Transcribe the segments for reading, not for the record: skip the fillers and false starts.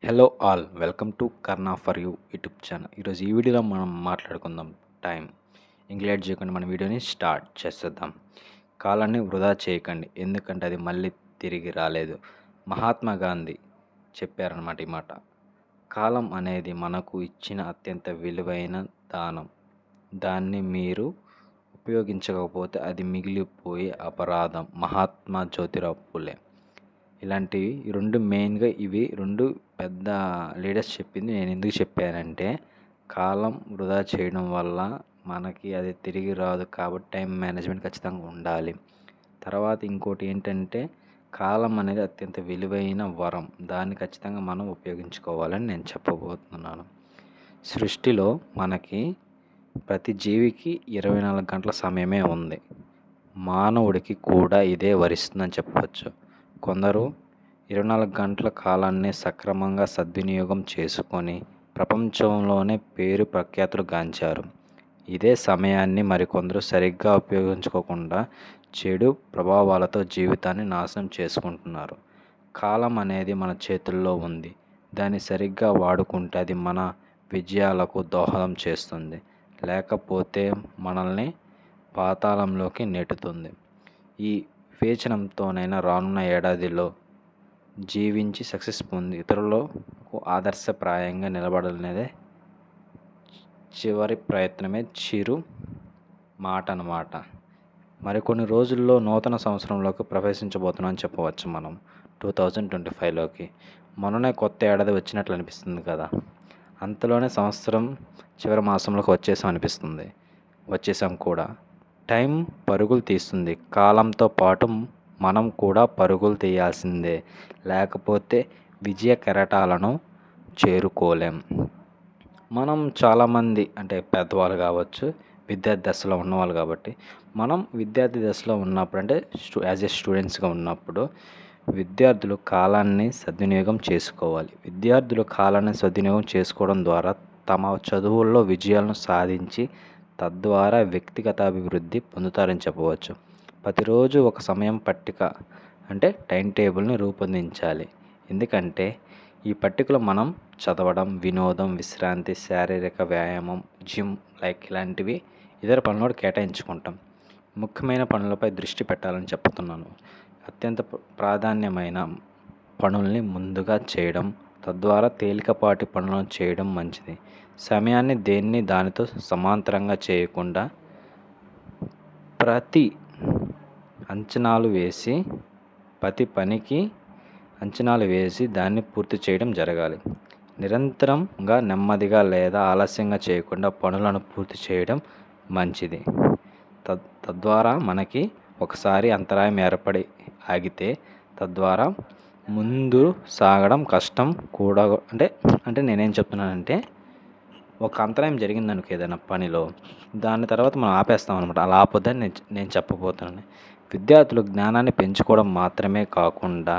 Hello all welcome to కర్నా for you YouTube channel. ఈరోజు ఈ వీడియోలో మనం మాట్లాడుకుందాం టైం. ఇంక లేట్ చేయకుండా మన వీడియోని స్టార్ట్ చేసేద్దాం. కాలాన్ని వృధా చేయకండి, ఎందుకంటే అది మళ్ళీ తిరిగి రాలేదు. మహాత్మా గాంధీ చెప్పారన్నమాట ఈ మాట. కాలం అనేది మనకు ఇచ్చిన అత్యంత విలువైన దానం. దాన్ని మీరు ఉపయోగించకపోతే అది మిగిలిపోయే అపరాధం. మహాత్మా జ్యోతిరావు పూలే. ఇలాంటివి ఈ రెండు మెయిన్గా ఇవి రెండు పెద్ద లీడర్స్ చెప్పింది. నేను ఎందుకు చెప్పానంటే, కాలం వృధా చేయడం వల్ల మనకి అది తిరిగి రాదు, కాబట్టి టైం మేనేజ్మెంట్ ఖచ్చితంగా ఉండాలి. తర్వాత ఇంకోటి ఏంటంటే, కాలం అనేది అత్యంత విలువైన వరం. దాన్ని ఖచ్చితంగా మనం ఉపయోగించుకోవాలని నేను చెప్పబోతున్నాను. సృష్టిలో మనకి ప్రతి జీవికి 24 గంటల సమయమే ఉంది. మానవుడికి కూడా ఇదే వరిస్తుందని చెప్పవచ్చు. కొందరు 24 గంటల కాలాన్ని సక్రమంగా సద్వినియోగం చేసుకొని ప్రపంచంలోనే పేరు ప్రఖ్యాతులు గాంచారు. ఇదే సమయాన్ని మరికొందరు సరిగ్గా ఉపయోగించుకోకుండా చెడు ప్రభావాలతో జీవితాన్ని నాశనం చేసుకుంటున్నారు. కాలం అనేది మన చేతుల్లో ఉంది. దాన్ని సరిగ్గా వాడుకుంటే అది మన విజయాలకు దోహదం చేస్తుంది, లేకపోతే మనల్ని పాతాళంలోకి నెట్టుతుంది. ఈ వివేచనంతోనైనా రానున్న ఏడాదిలో జీవించి సక్సెస్ పొంది ఇతరులకు ఆదర్శప్రాయంగా నిలబడాలనేదే చివరి ప్రయత్నమే చిరు మాట అన్నమాట. మరికొన్ని రోజుల్లో నూతన సంవత్సరంలోకి ప్రవేశించబోతున్నాం అని చెప్పవచ్చు. మనం 2025లోకి మొన్ననే కొత్త ఏడాది వచ్చినట్లు అనిపిస్తుంది కదా. అంతలోనే సంవత్సరం చివరి మాసంలోకి వచ్చేసాం కూడా. టైం పరుగులు తీస్తుంది. కాలంతో పాటు మనం కూడా పరుగులు తీయాల్సిందే, లేకపోతే విజయ కెరటాలను చేరుకోలేం. మనం చాలామంది అంటే పెద్దవాళ్ళు కావచ్చు, విద్యార్థి దశలో ఉన్నవాళ్ళు కాబట్టి, మనం విద్యార్థి దశలో ఉన్నప్పుడు అంటే యాజ్ ఏ స్టూడెంట్స్గా ఉన్నప్పుడు విద్యార్థులు కాలాన్ని సద్వినియోగం చేసుకోవాలి. విద్యార్థులు కాలాన్ని సద్వినియోగం చేసుకోవడం ద్వారా తమ చదువుల్లో విజయాలను సాధించి తద్వారా వ్యక్తిగత అభివృద్ధి పొందుతారని చెప్పవచ్చు. ప్రతిరోజు ఒక సమయం పట్టిక అంటే టైం టేబుల్ని రూపొందించాలి. ఎందుకంటే ఈ పట్టికలో మనం చదవడం, వినోదం, విశ్రాంతి, శారీరక వ్యాయామం, జిమ్ ఇలాంటివి ఇతర పనులు కేటాయించుకుంటాం. ముఖ్యమైన పనులపై దృష్టి పెట్టాలని చెప్తున్నాను. అత్యంత ప్రాధాన్యమైన పనుల్ని ముందుగా చేయడం, తద్వారా తేలికపాటి పనులను చేయడం మంచిది. సమయాన్ని దేన్ని దానితో సమాంతరంగా చేయకుండా ప్రతి పనికి అంచనాలు వేసి దాన్ని పూర్తి చేయడం జరగాలి. నిరంతరంగా నెమ్మదిగా లేదా ఆలస్యంగా చేయకుండా పనులను పూర్తి చేయడం మంచిది. తద్వారా మనకి ఒకసారి అంతరాయం ఏర్పడి ఆగితే తద్వారా ముందు సాగడం కష్టం కూడా. అంటే నేనేం చెప్తున్నానంటే, ఒక అంతరాయం జరిగిందనుకో ఏదైనా పనిలో, దాని తర్వాత మనం ఆపేస్తాం అనమాట. అలా ఆపొద్దని నేను చెప్పబోతున్నాను. విద్యార్థులు జ్ఞానాన్ని పెంచుకోవడం మాత్రమే కాకుండా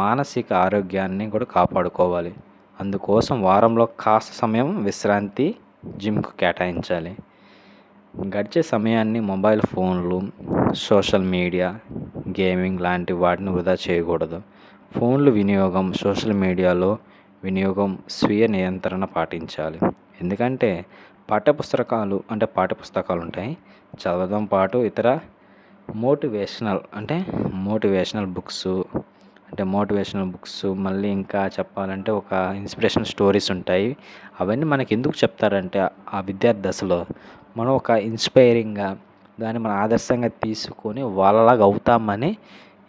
మానసిక ఆరోగ్యాన్ని కూడా కాపాడుకోవాలి. అందుకోసం వారంలో కాస్త సమయం విశ్రాంతి, జిమ్కు కేటాయించాలి. గడిచే సమయాన్ని మొబైల్ ఫోన్లు, సోషల్ మీడియా, గేమింగ్ లాంటి వాటిని వృధా చేయకూడదు. ఫోన్లు వినియోగం, సోషల్ మీడియాలో వినియోగం స్వీయ నియంత్రణ పాటించాలి. ఎందుకంటే పాఠ్యపుస్తకాలు ఉంటాయి, చదవడం పాటు ఇతర మోటివేషనల్ బుక్స్ మళ్ళీ ఇంకా చెప్పాలంటే ఒక ఇన్స్పిరేషనల్ స్టోరీస్ ఉంటాయి. అవన్నీ మనకి ఎందుకు చెప్తారంటే, ఆ విద్యార్థి దశలో మనం ఒక ఇన్స్పైరింగ్గా దాన్ని మన ఆదర్శంగా తీసుకొని వాళ్ళలాగా అవుతామని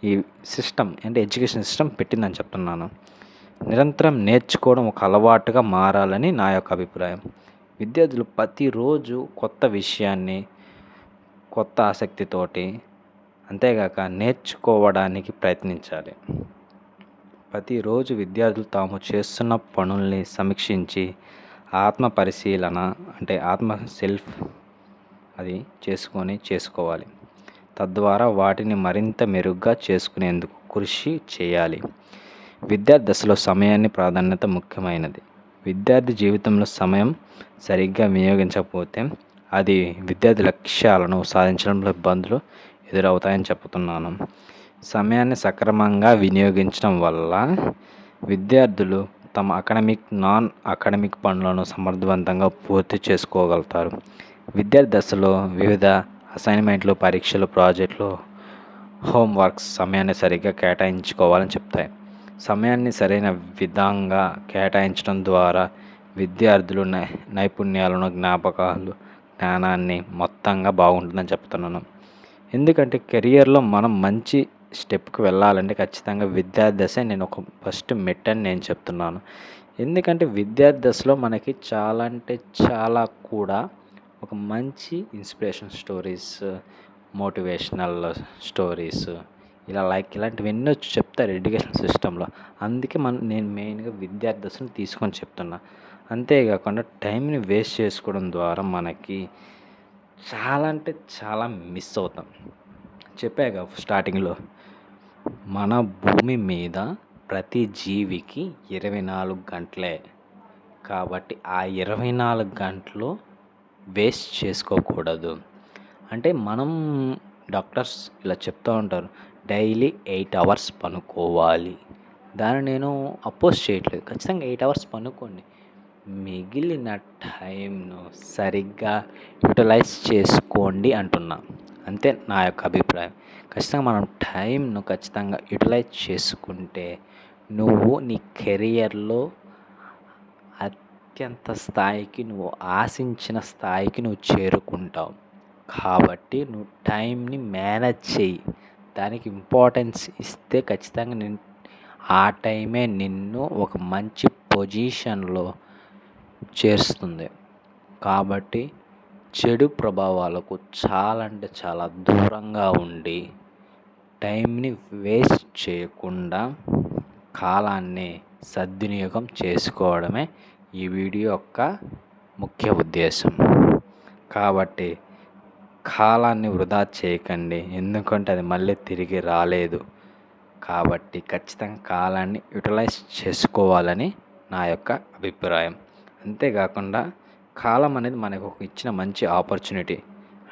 ఈ సిస్టమ్ అంటే ఎడ్యుకేషన్ సిస్టమ్ పెట్టిందని చెప్తున్నాను. నిరంతరం నేర్చుకోవడం ఒక అలవాటుగా మారాలని నా యొక్క అభిప్రాయం. విద్యార్థులు ప్రతిరోజు కొత్త విషయాన్ని కొత్త ఆసక్తితోటి అంతేగాక నేర్చుకోవడానికి ప్రయత్నించాలి. ప్రతిరోజు విద్యార్థులు తాము చేస్తున్న పనుల్ని సమీక్షించి ఆత్మ పరిశీలన అది చేసుకోవాలి. తద్వారా వాటిని మరింత మెరుగ్గా చేసుకునేందుకు కృషి చేయాలి. విద్యార్థి దశలో సమయాన్ని ప్రాధాన్యత ముఖ్యమైనది. విద్యార్థి జీవితంలో సమయం సరిగ్గా వినియోగించకపోతే అది విద్యార్థి లక్ష్యాలను సాధించడంలో ఇబ్బందులు ఎదురవుతాయని చెప్తున్నాను. సమయాన్ని సక్రమంగా వినియోగించడం వల్ల విద్యార్థులు తమ అకాడమిక్ నాన్ అకాడమిక్ పనులను సమర్థవంతంగా పూర్తి చేసుకోగలుగుతారు. విద్యార్థి దశలో వివిధ అసైన్మెంట్లు, పరీక్షలు, ప్రాజెక్టులు, హోంవర్క్స్ సమయాన్ని సరిగ్గా కేటాయించుకోవాలని చెప్తాయి. సమయాన్ని సరైన విధంగా కేటాయించడం ద్వారా విద్యార్థులు నైపుణ్యాలను, జ్ఞానాన్ని మొత్తంగా బాగుంటుందని చెప్తున్నాను. ఎందుకంటే కెరియర్లో మనం మంచి స్టెప్కి వెళ్ళాలంటే ఖచ్చితంగా విద్యార్థి దశ నేను ఒక ఫస్ట్ మెట్టని నేను చెప్తున్నాను. ఎందుకంటే విద్యార్థి దశలో మనకి చాలా అంటే చాలా కూడా ఒక మంచి ఇన్స్పిరేషన్ స్టోరీస్, మోటివేషనల్ స్టోరీస్ ఇలాంటివి ఎన్నో చెప్తారు ఎడ్యుకేషన్ సిస్టంలో. అందుకే నేను మెయిన్గా విద్యార్థి దశను తీసుకొని చెప్తున్నా. అంతేకాకుండా టైంని వేస్ట్ చేసుకోవడం ద్వారా మనకి చాలా అంటే చాలా మిస్ అవుతాం. చెప్పాగా స్టార్టింగ్లో, మన భూమి మీద ప్రతి జీవికి 24 గంటలే. కాబట్టి ఆ 24 గంటలు వేస్ట్ చేసుకోకూడదు. అంటే మనం డాక్టర్స్ ఇలా చెప్తూ ఉంటారు, డైలీ 8 అవర్స్ పనుకోవాలి. దాన్ని నేను అపోజ్ చేయట్లేదు. ఖచ్చితంగా 8 అవర్స్ పనుకోండి. మిగిలిన టైంను సరిగ్గా యూటిలైజ్ చేసుకోండి అంటున్నా. అంతే నా యొక్క అభిప్రాయం. ఖచ్చితంగా మనం టైంను ఖచ్చితంగా యూటిలైజ్ చేసుకుంటే నువ్వు నీ కెరియర్లో అత్యంత స్థాయికి, నువ్వు ఆశించిన స్థాయికి నువ్వు చేరుకుంటావు. కాబట్టి నువ్వు టైంని మేనేజ్ చెయ్యి. దానికి ఇంపార్టెన్స్ ఇస్తే ఖచ్చితంగా ఆ టైమే నిన్ను ఒక మంచి పొజిషన్లో చేరుస్తుంది. కాబట్టి చెడు ప్రభావాలకు చాలా అంటే చాలా దూరంగా ఉండి టైంని వేస్ట్ చేయకుండా కాలాన్ని సద్వినియోగం చేసుకోవడమే ఈ వీడియో యొక్క ముఖ్య ఉద్దేశం. కాబట్టి కాలాన్ని వృధా చేయకండి. ఎందుకంటే అది మళ్ళీ తిరిగి రాలేదు. కాబట్టి ఖచ్చితంగా కాలాన్ని యూటిలైజ్ చేసుకోవాలని నా యొక్క అభిప్రాయం. అంతేకాకుండా కాలం అనేది మనకు ఇచ్చిన మంచి ఆపర్చునిటీ.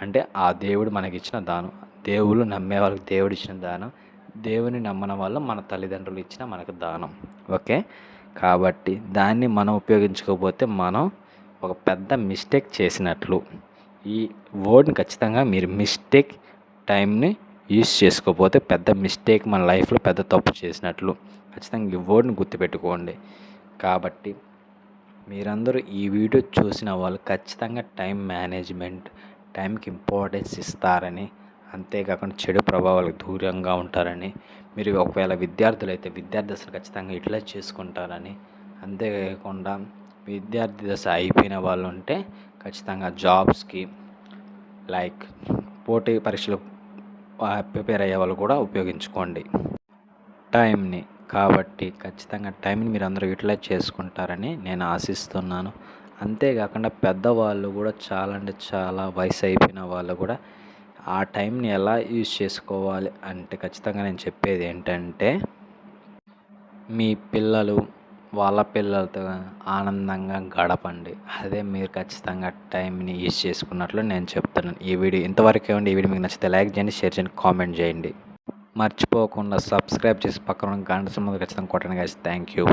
అంటే ఆ దేవుడు మనకిచ్చిన దానం. దేవుళ్ళు నమ్మే వాళ్ళకి దేవుడు ఇచ్చిన దానం. దేవుని నమ్మని వాళ్ళు మన తల్లిదండ్రులు ఇచ్చిన మనకు దానం. ఓకే. కాబట్టి దాన్ని మనం ఉపయోగించకపోతే మనం ఒక పెద్ద మిస్టేక్ చేసినట్లు. ఈ వర్డ్ని ఖచ్చితంగా మీరు మిస్టేక్ టైంని యూజ్ చేసుకోకపోతే పెద్ద మిస్టేక్, మన లైఫ్లో పెద్ద తప్పు చేసినట్లు. ఖచ్చితంగా ఈ వర్డ్ని గుర్తుపెట్టుకోండి. కాబట్టి మీరందరూ ఈ వీడియో చూసిన వాళ్ళు ఖచ్చితంగా టైం మేనేజ్మెంట్, టైంకి ఇంపార్టెన్స్ ఇస్తారని, అంతేకాకుండా చెడు ప్రభావాలకు దూరంగా ఉంటారని, మీరు ఒకవేళ విద్యార్థులు అయితే విద్యార్థి దశను ఖచ్చితంగా యూటిలైజ్ చేసుకుంటారని, అంతేకాకుండా విద్యార్థి దశ అయిపోయిన వాళ్ళు ఉంటే ఖచ్చితంగా జాబ్స్కి లైక్ పోటీ పరీక్షలు ప్రిపేర్ అయ్యే వాళ్ళు కూడా ఉపయోగించుకోండి టైంని. కాబట్టి ఖచ్చితంగా టైంని మీరు అందరూ యూటిలైజ్ చేసుకుంటారని నేను ఆశిస్తున్నాను. అంతేకాకుండా పెద్దవాళ్ళు కూడా చాలా అంటే చాలా వయసు అయిపోయిన వాళ్ళు కూడా ఆ టైంని ఎలా యూజ్ చేసుకోవాలి అంటే ఖచ్చితంగా నేను చెప్పేది ఏంటంటే, మీ పిల్లలు వాళ్ళ పిల్లలతో ఆనందంగా గడపండి. అదే మీరు ఖచ్చితంగా టైంని యూజ్ చేసుకున్నట్లు నేను చెప్తున్నాను. ఈ వీడియో ఇంతవరకే ఉండి. ఈ వీడియో మీకు నచ్చితే లైక్ చేయండి, షేర్ చేయండి, కామెంట్ చేయండి. మర్చిపోకుండా సబ్స్క్రైబ్ చేసి పక్కన గంట సింబల్ ఖచ్చితంగా కొట్టండి గైస్. Thank you.